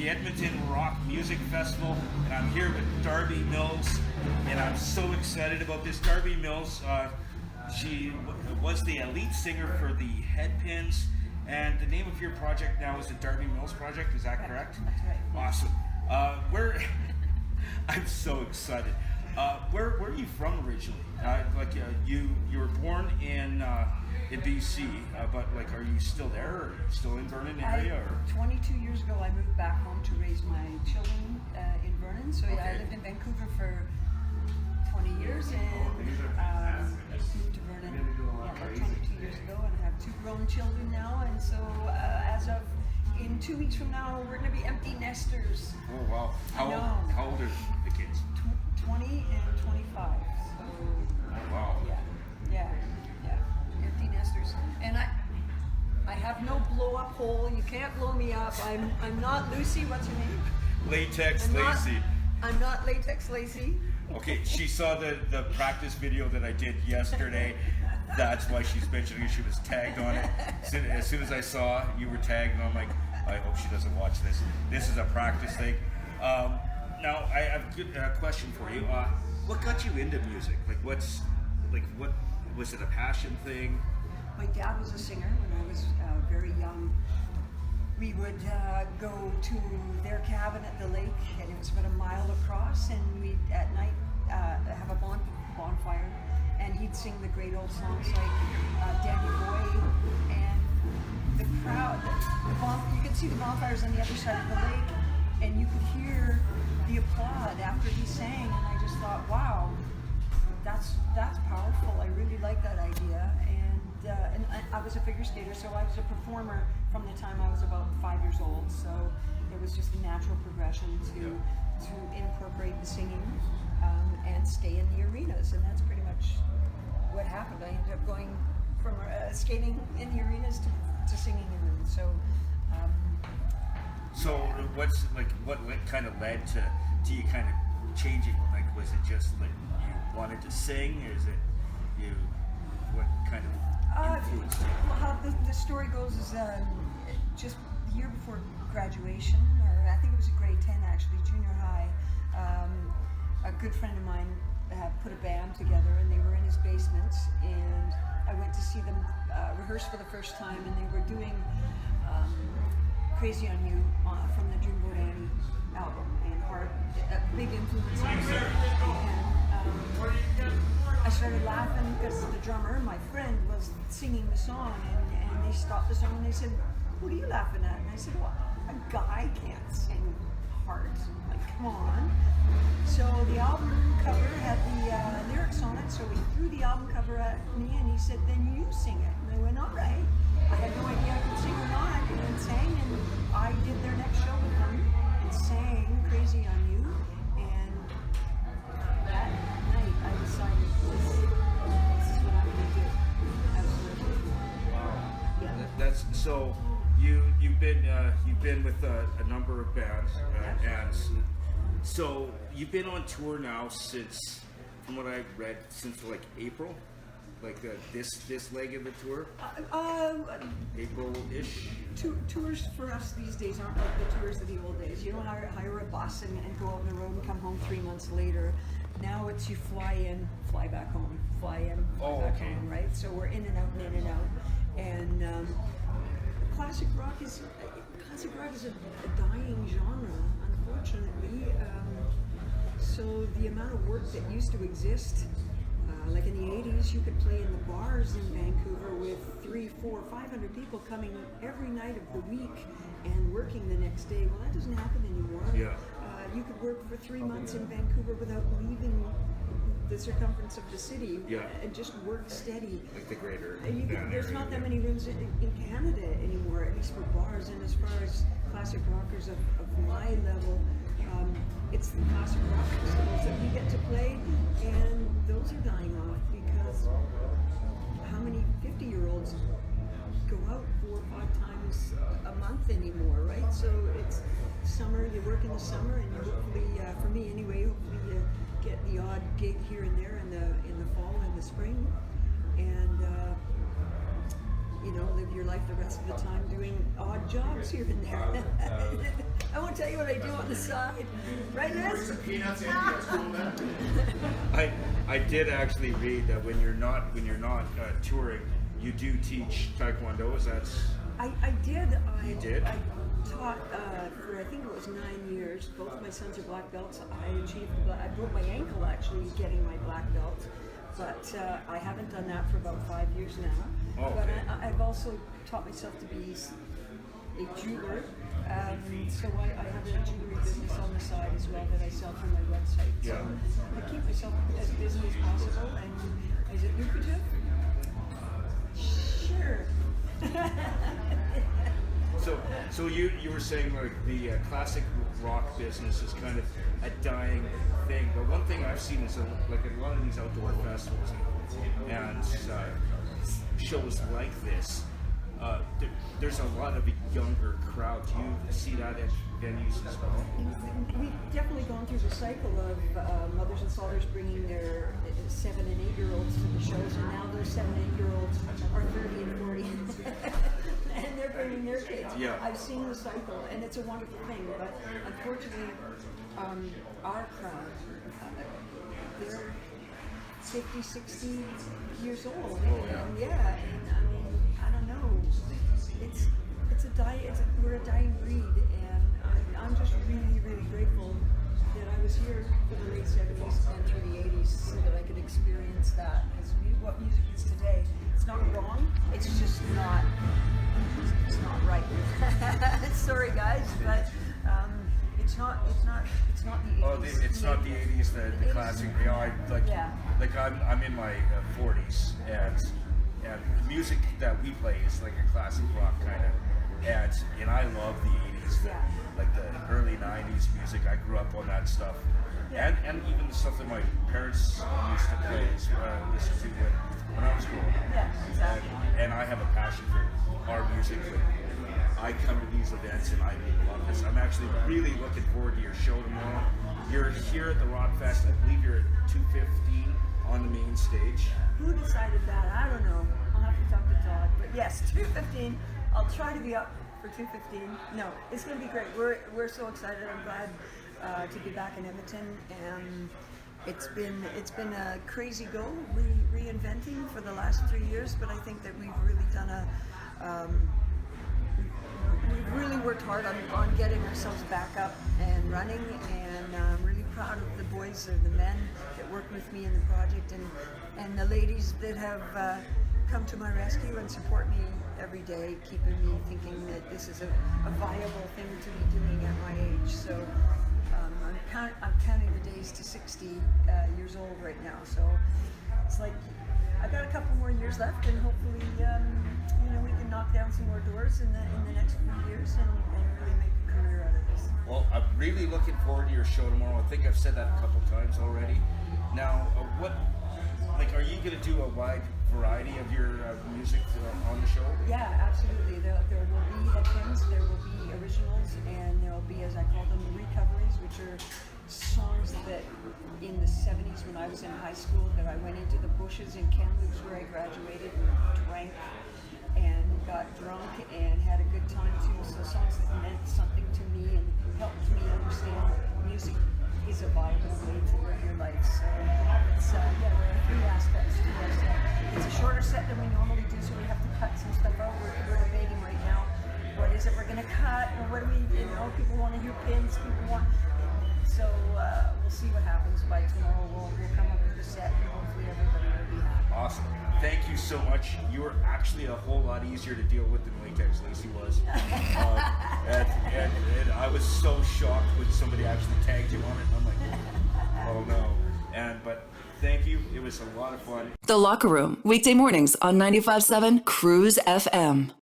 the Edmonton Rock Music Festival, and I'm here with Darby Mills, and I'm so excited about this. Darby Mills, she was the lead singer for the Headpins, and the name of your project now is the Darby Mills Project. Is that correct? That's right. Awesome. I'm so excited. Where are you from originally? You were born in BC, but like, are you still there? Or are you still in Vernon area? Or? 22 years ago, I moved back home to raise my children in Vernon. So I lived in Vancouver for 20 years and moved to Vernon about 22 years ago, and I have 2 grown children now. And so as of in 2 weeks from now, we're going to be empty nesters. Oh wow! How old are the kids? 20 and 25. So wow. Yeah. Empty nesters. And I have no blow up hole. You can't blow me up. I'm not Lucy. What's her name? Latex Lacey. I'm not Latex Lacey. Okay, she saw the practice video that I did yesterday. That's why she's mentioning it. She was tagged on it. As soon as I saw you were tagged, and I'm like, I hope she doesn't watch this. This is a practice thing. Now, I have a question for you. What got you into music? What was it, a passion thing? My dad was a singer when I was very young. We would go to their cabin at the lake, and it was about a mile across, and we'd at night have a bonfire, and he'd sing the great old songs like Danny Boy, and the crowd, you could see the bonfires on the other side of the lake, and you could hear the applaud after he sang, and I just thought, wow, that's powerful. I really like that idea, and I was a figure skater, so I was a performer from the time I was about 5 years old. So it was just a natural progression to incorporate the singing and stay in the arenas, and that's pretty much what happened. I ended up going from skating in the arenas to singing in them. So what kind of led to you kind of changing? Like, was it just like you wanted to sing, or is it what kind of influenced you? Well, how the story goes is just the year before graduation, or I think it was a grade 10 actually, junior high, a good friend of mine put a band together, and they were in his basement, and I went to see them rehearse for the first time, and they were doing Crazy on You from the Dreamboat Annie album, and a big influence on me. And I started laughing because the drummer, my friend, was singing the song, and they stopped the song and they said, "What are you laughing at?" And I said, "Well, a guy can't sing hard. Like, come on." So the album cover had the lyrics on it, so he threw the album cover at me and he said, "Then you sing it." And I went, "All right." I had no idea I could sing or not, and sang, and I did their next show with them and sang Crazy on You, and that night I decided this is what I'm going to do. Absolutely. Wow. Yeah. That's so. You've been with a number of bands, and so you've been on tour now since, from what I've read, since like April. Like this leg of the tour? April-ish? Tours for us these days aren't like the tours of the old days. You don't hire a bus and go out on the road and come home 3 months later. Now it's you fly in, fly back home, fly in, fly back home, right? So we're in and out and in and out. And classic rock is a dying genre, unfortunately. So the amount of work that used to exist, like in the 80s, you could play in the bars in Vancouver with 300, 400, 500 people coming every night of the week and working the next day. Well, that doesn't happen anymore. Yeah. You could work for 3 months in Vancouver without leaving the circumference of the city, and just work steady. Like the greater. There's not that many rooms in Canada anymore, at least for bars. And as far as classic rockers of my level, it's the classic rock festivals that we get to play, and those are dying off because how many 50-year-olds go out 4 or 5 times a month anymore, right? So it's summer, you work in the summer, and you hopefully, for me anyway, hopefully you get the odd gig here and there in the fall and the spring, and live your life the rest of the time doing odd jobs here and there. I won't tell you what I do on the side, right, Ness? I did actually read that when you're not touring, you do teach Taekwondo. Is that? I did. You did? I taught for I think it was 9 years. Both my sons are black belts. I broke my ankle actually getting my black belt, but I haven't done that for about 5 years now. Oh, okay. But I've also taught myself to be a jeweler. So I have a jewelry business on the side as well that I sell through my website. So Yeah. I keep myself as busy as possible. And is it lucrative? Sure. So you were saying like the classic rock business is kind of a dying thing, but one thing I've seen is like a lot of these outdoor festivals and shows like this, there's a lot of a younger crowd. Do you see that at venues as well? We've definitely gone through the cycle of mothers and fathers bringing their 7 and 8 year olds to the shows, and now those 7 and 8 year olds are 30 and 40, and they're bringing their kids. Yeah. I've seen the cycle, and it's a wonderful thing. But unfortunately, our crowd, they're 50, 60 years old, and yeah, and I mean, I don't know. We're a dying breed, and I'm just really, really grateful that I was here for the late 70s and through the 80s so that I could experience that. Because what music is today, it's not wrong, it's just not, it's not right. Sorry guys, but it's not the 80s. Oh, it's not the 80s, the classic. Like I'm in my 40s, and the music that we play is like a classic rock kind of, and I love the 80s, like the early 90s music. I grew up on that stuff, and even the stuff that my parents used to play, listen to when I was growing up. Yeah, exactly. And I have a passion for our music. I come to these events and I love this. I'm actually really looking forward to your show tomorrow. You're here at the Rock Fest. I believe you're at 2:15 on the main stage. Who decided that? I don't know. I'll have to talk to Todd. But yes, 2:15. I'll try to be up for 2:15. No, it's going to be great. We're so excited. I'm glad to be back in Edmonton, and it's been a crazy go reinventing for the last 3 years. But I think that we've really done we've really worked hard on getting ourselves back up and running, and I'm really proud of the boys or the men that work with me in the project, and the ladies that have come to my rescue and support me every day, keeping me thinking that this is a viable thing to be doing at my age. So I'm counting the days to 60 years old right now. So it's like I've got a couple more years left, and hopefully we can knock down some more doors in the next few years and really make a career out of this. Well, I'm really looking forward to your show tomorrow. I think I've said that a couple times already. Now, are you going to do a wide variety of your music on the show? Yeah, absolutely. There will be headphones, there will be originals, and there will be, as I call them, recoveries, which are songs that in the 70s when I was in high school, that I went into the bushes in Kamloops where I graduated and drank and got drunk and had a good time too. So songs that meant something to me and helped me understand music is a viable way to live your life. So it's there are 3 aspects to this. It's a shorter set than we normally do, so we have to cut some stuff out. We're debating right now, what is it we're going to cut, or what do we, people want to hear pins, people want. So we'll see what happens. By tomorrow we'll come up with a set, and hopefully everybody will be happy. Awesome. Thank you so much. You were actually a whole lot easier to deal with than Latex Lacey was. And I was so shocked when somebody actually tagged you on it. I'm like, oh no. But thank you. It was a lot of fun. The Locker Room, weekday mornings on 95.7 Cruise FM.